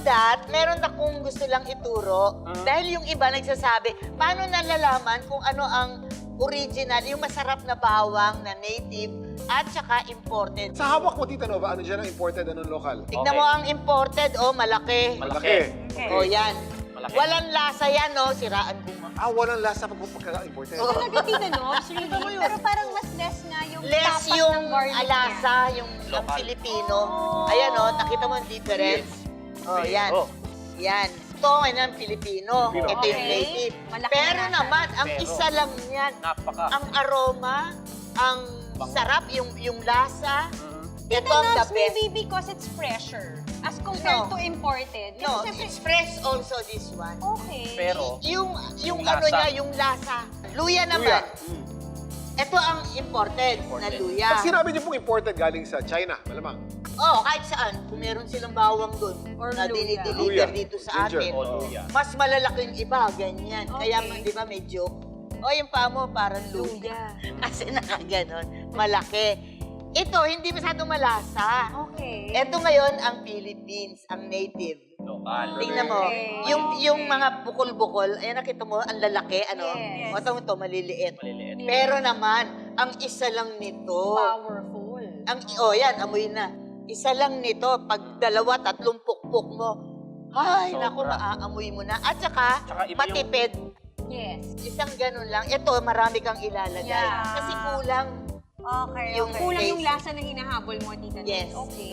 that, meron akong gusto lang ituro. Dahil yung iba nagsasabi, paano nalalaman kung ano ang original, yung masarap na bawang na native at saka imported. Sa hawak mo, Tita Nova, ano dyan ang imported, anong local? Tignan mo ang imported, malaki. Malaki. O yan. Malaki. Walang lasa yan, siraan ko. Walang lasa pag pagka-imported. Talaga, Tita Nobs, really? Pero parang mas less nga yung Less tapat yung ng garlic alasa, yung ang Local. Filipino. Ayan, nakita mo ang difference. Yan. Oh. Yan. Ito ang Filipino. Filipino. Ito yung Okay. native. Malaki Pero na lasa. naman, ang Pero, isa lang yan. Napaka. Ang aroma, ang sarap, yung lasa. Ito Tita ang the Nobs, best. maybe because it's fresher as compared No. to imported. No, Kasi it's fresh also this one. okay. Pero, Yung lasa. ano niya, yung lasa. Luya naman. Ito ang imported na Imported. luya. Pag sinabi niyo pong imported galing sa China, malamang. Kahit saan. Kung meron silang bawang doon Or na luya. dinideliver Luya. dito sa Ginger. atin. O luya. Mas malalaki yung iba, ganyan. Kaya, Okay. di ba, medyo, yung paa mo parang luya. Kasi nakaganon, malaki. Ito, hindi masyadong malasa. Okay. Ito ngayon ang Philippines, ang native. Lokal. Tingnan mo, Okay. yung mga bukol-bukol, ayan nakita mo, ang lalaki, Yes. O ito, maliliit. Maliliit. Pero naman, ang isa lang nito, Powerful. yan, amoy na. Isa lang nito, pag 2-3 pukpok mo, ay, Sobra. naku, maaamoy mo na. At saka Tsaka iba yung- matipid. Yes. Isang ganun lang. Ito, marami kang ilalagay. Yeah. Kasi kulang. Okay. Yung Kulang yung taste. lasa na hinahabol mo, Tita Nobs. Yes. Okay.